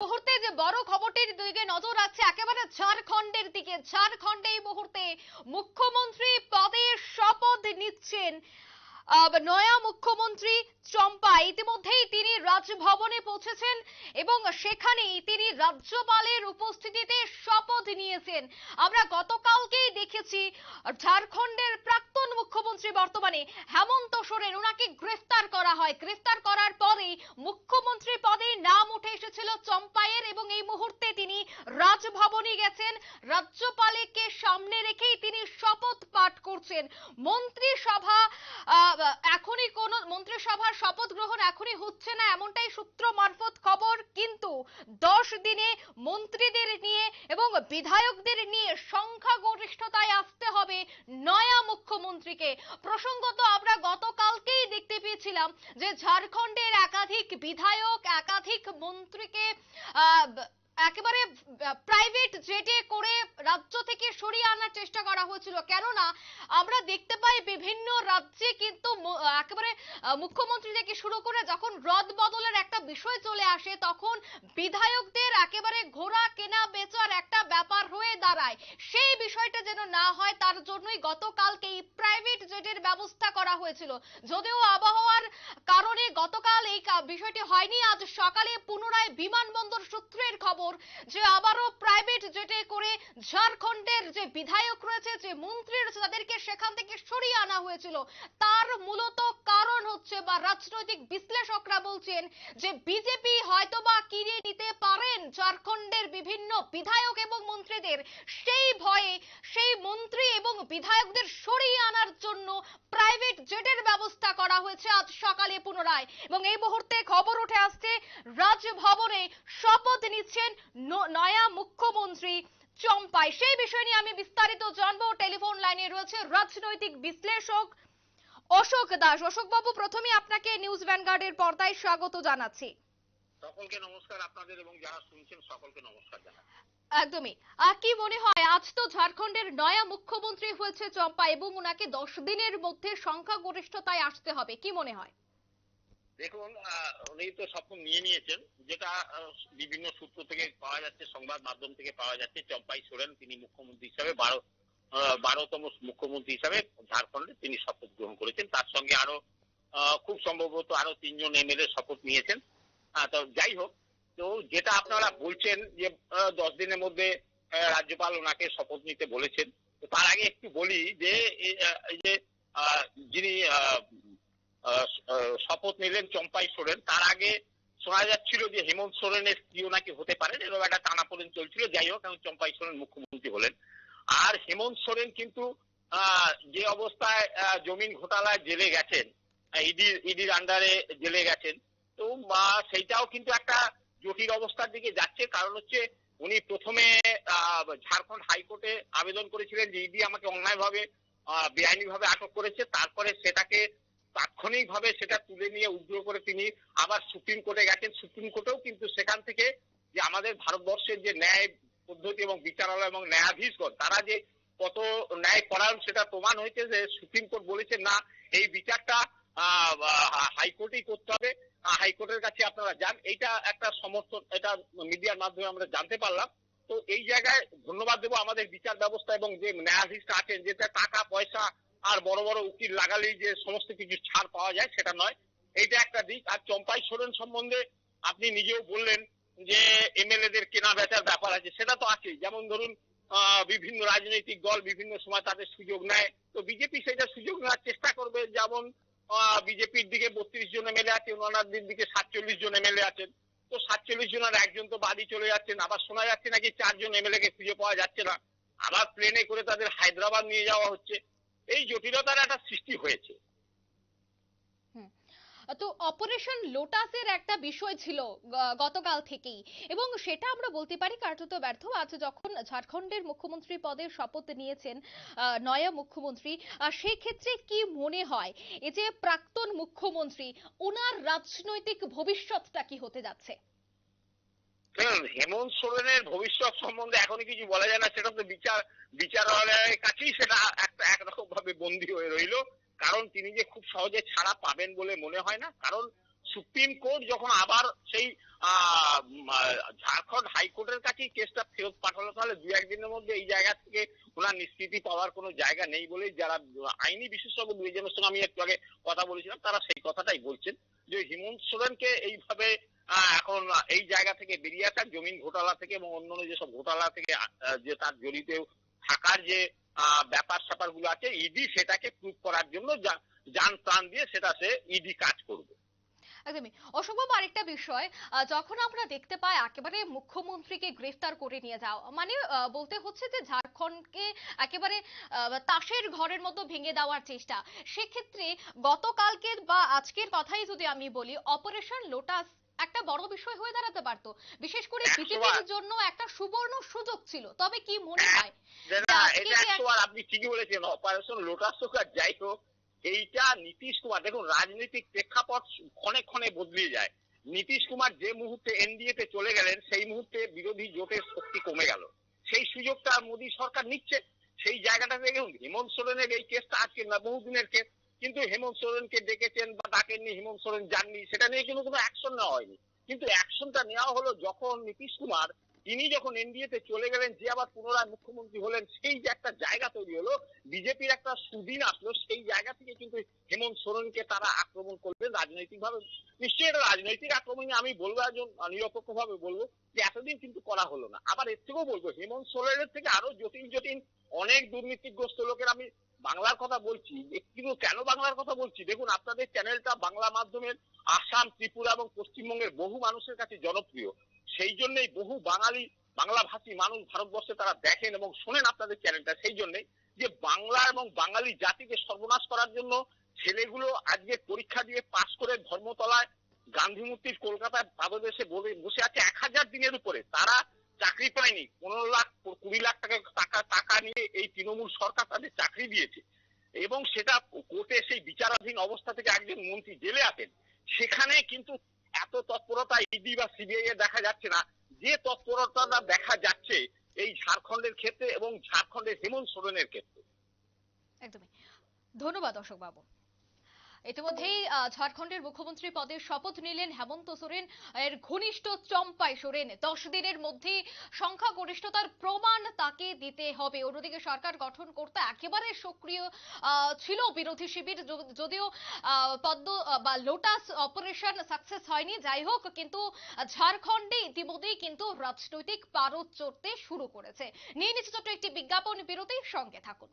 মুহূর্তে যে বড় খবরটির দিকে নজর রাখছে একেবারে ঝাড়খণ্ডের দিকে। ঝাড়খণ্ডে এই মুহূর্তে মুখ্যমন্ত্রী পদে শপথ নিচ্ছেন নয়া মুখ্যমন্ত্রী চম্পা। ইতিমধ্যেই তিনি রাজভবনে পৌঁছেছেন এবং সেখানেই তিনি রাজ্যপালের উপস্থিতিতে শপথ নিয়েছেন। আমরা গতকালকেই দেখেছি ঝাড়খণ্ডের প্রাক্তন মুখ্যমন্ত্রী বর্তমানে হেমন্ত সোরেন, ওনাকে গ্রেফতার করা হয়। গ্রেফতার করার পরেই মুখ্যমন্ত্রী পদে নাম উঠে এসেছিল চম্পায়ের এবং এই মুহূর্তে তিনি রাজভবনে গেছেন। রাজ্যপালকে সামনে রেখেই তিনি শপথ পাঠ করছেন। মন্ত্রিসভা এখনই কোন মন্ত্রিসভার শপথ গ্রহণ এখনই হচ্ছে না, এমনটাই সূত্র মারফত খবর। কিন্তু 10 দিনে মন্ত্রীদের নিয়ে এবং বিধায়কদের নিয়ে সংখ্যাগরিষ্ঠতায় আসতে হবে নয়া মুখ্যমন্ত্রীকে। প্রসঙ্গত আমরা গতকালকেই দেখতে পেয়েছিলাম যে ঝাড়খণ্ডের একাধিক বিধায়ক একাধিক মন্ত্রীকে একেবারে প্রাইভেট জেটে করে রাজ্য থেকে সরিয়ে আনার চেষ্টা করা হয়েছিল। কেননা আমরা দেখতে পাই বিভিন্ন রাজ্যে কিন্তু একেবারে মুখ্যমন্ত্রী থেকে শুরু করে যখন রদ বদলের একটা বিষয় চলে আসে তখন বিধায়কদের একেবারে ঘোড়া কেনা বেচার একটা ব্যাপার হয়ে দাঁড়ায়। সেই বিষয়টা যেন না হয় তার জন্যই গতকালকে এই প্রাইভেট জেটের ব্যবস্থা করা হয়েছিল। যদিও আবহাওয়ার কারণে গতকাল এই বিষয়টি হয়নি। আজ সকালে পুনরায় বিমানবন্দর সূত্রের খবর যে আবারও প্রাইভেট জেটে করে ঝাড়খণ্ডের যে বিধায়ক রয়েছে যে মন্ত্রী রয়েছে তাদেরকে সেখান থেকে সরিয়ে আনা হয়েছিল। তার মূলত কারণ হচ্ছে বা রাজনৈতিক বিশ্লেষকরা বলছেন যে বিজেপি হয়তোবা কিনে নিতে পারেন ঝাড়খণ্ডের বিভিন্ন বিধায়ক এবং মন্ত্রীদের। সেই ভয়ে সেই মন্ত্রী এবং বিধায়কদের সরিয়ে আনার জন্য প্রাইভেট জেটের ব্যবস্থা করা হয়েছে আজ সকালে পুনরায়। এবং এই মুহূর্তে খবর উঠে আসছে রাজভবনে শপথ নিচ্ছেন নয়া মুখ্যমন্ত্রী চম্পাই। সেই বিষয় নিয়ে আমি বিস্তারিত জানবো। টেলিফোন লাইনে রয়েছে রাজনৈতিক বিশ্লেষক অশোক দাস। অশোক বাবু, প্রথমে আপনাকে নিউজ ভ্যানগার্ডের পর্দায় স্বাগত জানাচ্ছি। সকলকে নমস্কার, আপনাদের এবং যারা শুনছেন সকলকে নমস্কার জানাচ্ছি। একদমই। কি মনে হয়, আজ তো ঝাড়খণ্ডের নয়া মুখ্যমন্ত্রী হয়েছে চম্পা এবং ওনাকে 10 দিনের মধ্যে সংখ্যাগরিষ্ঠতায় আসতে হবে, কি মনে হয়? দেখুন, উনি তো শপথ নিয়ে নিয়েছেন, যেটা বিভিন্ন সূত্র থেকে পাওয়া যাচ্ছে, সংবাদ মাধ্যম থেকে পাওয়া যাচ্ছে। চম্পাই সোরেন তিনি মুখ্যমন্ত্রী হিসাবে 12তম মুখ্যমন্ত্রী হিসাবে ঝাড়খণ্ডে তিনি শপথ গ্রহণ করেছেন। তার সঙ্গে আরো খুব সম্ভবত আরো 3 জন এমএলএ শপথ নিয়েছেন। তো যাই হোক, তো যেটা আপনারা বলছেন যে 10 দিনের মধ্যে রাজ্যপাল ওনাকে শপথ নিতে বলেছেন। তো তার আগে একটু বলি যে এই যে যিনি শপথ নিলেন চম্পাই সোরেন, তার আগে শোনা যাচ্ছিল যে হেমন্ত সোরেনের স্ত্রীও নাকি হতে পারেন, এরকম একটা টানাপোড়েন চলছিল। যাই হোক, এখন চম্পাই সোরেন মুখ্যমন্ত্রী হলেন। আর হেমন্ত সোরেন কিন্তু যে অবস্থায় জমিন ঘোটালায় জেলে গেছেন, ইডির আন্ডারে জেলে গেছেন, তো সেইটাও কিন্তু একটা জটিল অবস্থার দিকে যাচ্ছে। কারণ হচ্ছে উনি প্রথমে ঝাড়খণ্ড হাইকোর্টে আবেদন করেছিলেন যে ইডি আমাকে অন্যায়ভাবে বেআইনিভাবে আটক করেছে। তারপরে সেটাকে তাৎক্ষণিকভাবে সেটা তুলে নিয়ে উগ্র করে তিনি আবার সুপ্রিম কোর্টে গেছেন। সুপ্রিম কোর্টেও কিন্তু সেখান থেকে যে আমাদের ভারতবর্ষের যে ন্যায় পদ্ধতি এবং বিচারালয় এবং ন্যায়াধীশগণ তারা যে কত ন্যায় পরায়ণ সেটা প্রমাণ হয়েছে। যে সুপ্রিম কোর্ট বলেছে না, এই বিচারটা হাইকোর্টেই করতে হবে, হাইকোর্টের কাছে আপনারা যান। এইটা একটা সমর্থন, এটা মিডিয়ার মাধ্যমে আমরা জানতে পারলাম। তো এই জায়গায় ধন্যবাদ দেবো আমাদের বিচার ব্যবস্থা এবং যে ন্যায়াধীশরা আছেন, যেটা টাকা পয়সা আর বড় বড় উকিল লাগালেই যে সমস্ত কিছু ছাড় পাওয়া যায় সেটা নয়, এইটা একটা দিক। আর চম্পাই সোরেন সম্বন্ধে আপনি নিজেও বললেন যে এমএলএদের কেনা বেচার ব্যাপার আছে, সেটা তো আছেই। যেমন ধরুন বিভিন্ন রাজনৈতিক দল বিভিন্ন সময় তাদের সুযোগ নেয়, তো বিজেপি সেটা সুযোগ নেওয়ার চেষ্টা করবে। যেমন বিজেপির দিকে 32 জন এমএলএ আছে, ওনাদের দিকে 47 জন এমএলএ আছেন। তো 47 জনের একজন তো বাদী চলে যাচ্ছেন, আবার শোনা যাচ্ছে নাকি 4 জন এমএলএ কে খুঁজে পাওয়া যাচ্ছে না, আবার প্লেনে করে তাদের হায়দ্রাবাদ নিয়ে যাওয়া হচ্ছে। এই জটিলতার একটা সৃষ্টি হয়েছে। তো অপারেশন লোটাসের একটা বিষয় ছিল গতকাল থেকেই এবং সেটা আমরা বলতে পারি কার্যত ব্যর্থ। আজ যখন ঝাড়খণ্ডের মুখ্যমন্ত্রী পদে শপথ নিয়েছেন নয়া মুখ্যমন্ত্রী, সেই ক্ষেত্রে কি মনে হয় এই যে প্রাক্তন মুখ্যমন্ত্রী ওনার রাজনৈতিক ভবিষ্যৎটা কি হতে যাচ্ছে? হেমন্ত সোরেনের ভবিষ্যৎ সম্বন্ধে এখনই কিছু বলা যায় না, সেটা তো বিচারালয়ের কাছেই সেটা একটা একরকম ভাবে বন্দী হয়ে রইল। কারণ তিনি যে খুব সহজে ছাড়া পাবেন বলে মনে হয় না। কারণ সুপ্রিম কোর্ট যখন আবার সেই ঝাড়খণ্ড হাইকোর্টের কাছে কেসটা ফেরত পাঠালো, তাহলে দু একদিনের মধ্যে এই জায়গা থেকে ওনার নিষ্কৃতি পাওয়ার কোনো জায়গা নেই বলেই যারা আইনি বিশেষজ্ঞ দুইজনের সঙ্গে আমি একটু আগে কথা বলেছিলাম, তারা সেই কথাটাই বলছেন যে হেমন্ত সোরেনকে এইভাবে এখন এই জায়গা থেকে বেরিয়ে আসা, জমিন ঘোটালা থেকে এবং অন্যান্য যেসব ঘোটালা থেকে যে তার জড়িত থাকার যে ব্যাপার স্যাপার গুলো আছে, ইডি সেটাকে প্রুভ করার জন্য যান প্রাণ দিয়ে সেটা সে ইডি কাজ করবে। একদমই। অশোকবাবু, আরেকটা বিষয়, যখন আমরা দেখতে পাই একেবারে মুখ্যমন্ত্রীকে গ্রেফতার করে নিয়ে যাওয়া, মানে বলতে হচ্ছে যে ঝাড়খণ্ডকে একেবারে তাসের ঘরের মতো ভেঙে দেওয়ার চেষ্টা। সেক্ষেত্রে গতকালকে বা আজকের কথাই যদি আমি বলি, অপারেশন লোটাস একটা বড় বিষয় হয়ে দাঁড়াতে পারতো, বিশেষ করে বিজেপির জন্য একটা সুবর্ণ সুযোগ ছিল। তবে কি মনে হয় আপনি ঠিকই বলেছেন, অপারেশন লোটাস হোক আর যাই হোক, এইটা নীতিশ কুমার, দেখুন রাজনৈতিক প্রেক্ষাপট ক্ষণে ক্ষণে বদলে যায়। নীতিশ কুমার যে মুহূর্তে এনডিএ তে চলে গেলেন, সেই মুহূর্তে বিরোধী জোটের শক্তি কমে গেল। সেই সুযোগটা মোদী সরকার নিচ্ছে। সেই জায়গাটা থেকে হেমন্ত সোরেনের এই কেসটা আজকে না, বহুদিনের কেস, কিন্তু হেমন্ত সোরেনকে ডেকেছেন বা ডাকেননি, হেমন্ত সোরেন যাননি, সেটা নিয়ে কিন্তু কোনো অ্যাকশন নেওয়া হয়নি। কিন্তু অ্যাকশনটা নেওয়া হলো যখন নীতিশ কুমার তিনি যখন এনডিএ তে চলে গেলেন, যে আবার পুনরায় মুখ্যমন্ত্রী হলেন, সেই যে একটা জায়গা তৈরি হলো, বিজেপির একটা সুদিন আসলো, সেই জায়গা থেকে কিন্তু হেমন্ত সোরেনকে তারা আক্রমণ করলেন রাজনৈতিক ভাবে। নিশ্চয়ই এটা রাজনৈতিক আক্রমণ, আমি বলবো একজন নিরপেক্ষ ভাবে বলবো যে এতদিন কিন্তু করা হলো না। আবার এর থেকেও বলবো, হেমন্ত সোরেনের থেকে আরো জটিল জটিল অনেক দুর্নীতিগ্রস্ত লোকের, আমি বাংলার কথা বলছি, কিন্তু কেন বাংলার কথা বলছি, দেখুন আপনাদের চ্যানেলটা বাংলা মাধ্যমের আসাম, ত্রিপুরা এবং পশ্চিমবঙ্গের বহু মানুষের কাছে জনপ্রিয়। সেই জন্যই বহু বাঙালি, বাংলা ভাষী মানুষ ভারতবর্ষে তারা দেখেন এবং শোনেন আপনাদের চ্যানেলটা। সেই জন্যই যে বাংলা এবং বাঙালি জাতিকে সর্বনাশ করার জন্য ছেলেগুলো আজকে পরীক্ষা দিয়ে পাশ করে ধর্মতলায় গান্ধী মূর্তির কলকাতায় পাদদেশে বসে আছে 1000 দিনের উপরে, তারা চাকরি পায়নি। 15 লাখ 20 লাখ টাকা নিয়ে এই তৃণমূল সরকার তাদের চাকরি দিয়েছে এবং সেটা কোর্টে সেই বিচারাধীন অবস্থা থেকে একজন মন্ত্রী জেলে আছেন। সেখানে কিন্তু এত তৎপরতা ইডি বা সিবিআই এর দেখা যাচ্ছে না, যে তৎপরতাটা দেখা যাচ্ছে এই ঝাড়খণ্ডের ক্ষেত্রে এবং ঝাড়খণ্ডের হেমন্ত সোরেনের ক্ষেত্রে। একদমই। ধন্যবাদ অশোক বাবু। ইতিমধ্যেই ঝাড়খণ্ডের মুখ্যমন্ত্রী পদের শপথ নিলেন হেমন্ত সোরেন এর ঘনিষ্ঠ চম্পাই সোরেন। 10 দিনের মধ্যে সংখ্যাগরিষ্ঠতার প্রমাণ তাকে দিতে হবে। অন্যদিকে সরকার গঠন করতে একেবারে সক্রিয় ছিল বিরোধী শিবির, যদিও পদ্ম বা লোটাস অপারেশন সাকসেস হয়নি। যাই হোক, কিন্তু ঝাড়খণ্ডে ইতিমধ্যেই কিন্তু রাজনৈতিক পারদ চড়তে শুরু করেছে। নিয়ে নিচ্ছে ছোট্ট একটি বিজ্ঞাপন বিরতি, সঙ্গে থাকুন।